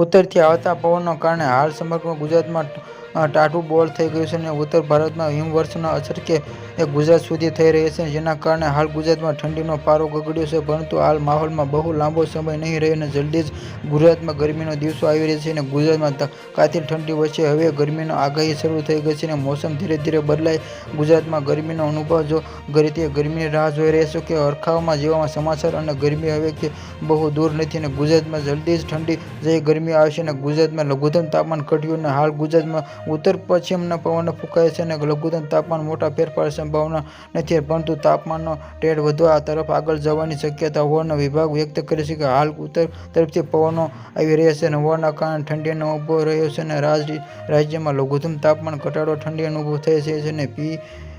ઉત્તરથી આવતા પવનના કારણે હાલ સમગ્ર ગુજરાતમાં ટાઢું બોળ થઈ ગયું છે અને ઉત્તર ભારતમાં હિમવર્ષાના અસર ગુજરાત સુધી થઈ રહી છે, જેના કારણે હાલ ગુજરાતમાં ઠંડીનો પારો ગગડ્યો છે. પરંતુ હાલ માહોલમાં બહુ લાંબો સમય નહીં રહે અને જલ્દી જ ગુજરાતમાં ગરમીના દિવસો આવી રહ્યા છે અને ગુજરાતમાં કાતિલ ઠંડી વચ્ચે હવે ગરમીની આગાહી શરૂ થઈ ગઈ છે અને મોસમ ધીરે ધીરે બદલાય. ગુજરાતમાં ગરમીનો અનુભવ જો ગરમીની રાહ જોઈ રહ્યા છો કે હરખાવમાં જેવા સમાચાર અને ગરમી હવે બહુ દૂર નથી અને ગુજરાતમાં જલ્દી જ ઠંડી જઈ ગરમી આવશે અને ગુજરાતમાં લઘુત્તમ તાપમાન ઘટ્યું અને હાલ ગુજરાતમાં ઉત્તર પશ્ચિમના પવનો ફૂંકાય છે અને લઘુત્તમ તાપમાન મોટા ફેરફારની સંભાવના નથી, પરંતુ તાપમાનનો ટ્રેન્ડ વધવા તરફ આગળ જવાની શક્યતા હોવાનો વિભાગ વ્યક્ત કરે છે. હાલ ઉત્તર તરફથી પવનો આવી રહ્યા છે અને હોવાના કારણે ઠંડીનો અનુભવ રહ્યો છે અને રાજ્યમાં લઘુત્તમ તાપમાન ઘટાડો ઠંડી અનુભવ થઈ છે અને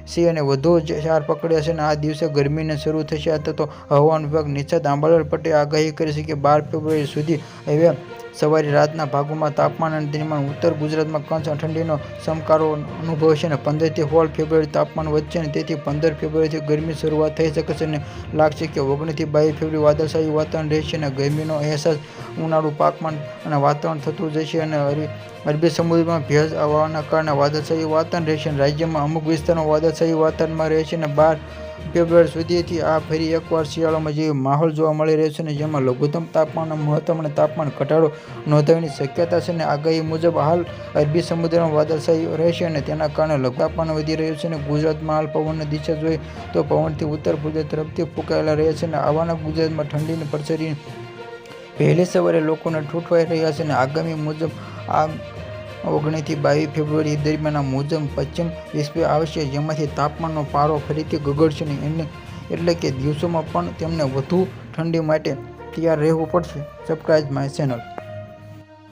PC અને વધુ 4 પકડ્યા છે અને આ દિવસે ગરમીને શરૂ થશે. તો હવામાન વિભાગ નિષ્ણાત અંબાલાલ પટેલે આગાહી કરી છે કે 12 ફેબ્રુઆરી સુધી હવે સવારે રાતના ભાગોમાં તાપમાન અને દરમિયાન ઉત્તર ગુજરાતમાં કચ્છ ઠંડીનો ચમકારો અનુભવશે અને 15 થી 16 ફેબ્રુઆરી તાપમાન વધશે અને તેથી 15 ફેબ્રુઆરીથી ગરમીની શરૂઆત થઈ શકે છે અને લાગશે કે 19 થી 22 ફેબ્રુઆરી વાદળછાયું વાતાવરણ રહેશે અને ગરમીનો અહેસાસ ઉનાળુ પાકમાં અને વાતાવરણ થતું જશે અને અરબી સમુદ્રમાં ભેજ આવવાના કારણે વાદળછાયું વાતાવરણ રહેશે અને રાજ્યમાં અમુક વિસ્તારોમાં વાદળછાયું વાતાવરણમાં રહેશે અને 12 ફેબ્રુઆરી સુધીથી આ ફરી એકવાર શિયાળામાં જેવો માહોલ જોવા મળી રહ્યો છે અને જેમાં લઘુત્તમ તાપમાન મહત્તમ અને તાપમાન ઘટાડો નોંધવાની શક્યતા છે અને આગાહી મુજબ હાલ અરબી સમુદ્રમાં વાદળછાયું રહેશે અને તેના કારણે લઘુત્તમ તાપમાન વધી રહ્યું છે અને ગુજરાતમાં હાલ પવનની દિશા જોઈએ તો પવનથી ઉત્તર ગુજરાત તરફથી ફૂંકાયેલા રહે છે અને આવાના ગુજરાતમાં ઠંડીની પડસરી વહેલી સવારે લોકોને ઠૂંઠવાઈ રહ્યા છે અને આગામી મુજબ આ 19 થી 22 ફેબ્રુઆરી દરમિયાન મુજબ પશ્ચિમ વિક્ષેપ આવશે, જેમાંથી તાપમાનનો પારો ફરીથી ગગડશે એટલે કે દિવસોમાં પણ તેમને વધુ ઠંડી માટે તૈયાર રહેવું પડશે. Subscribe my channel.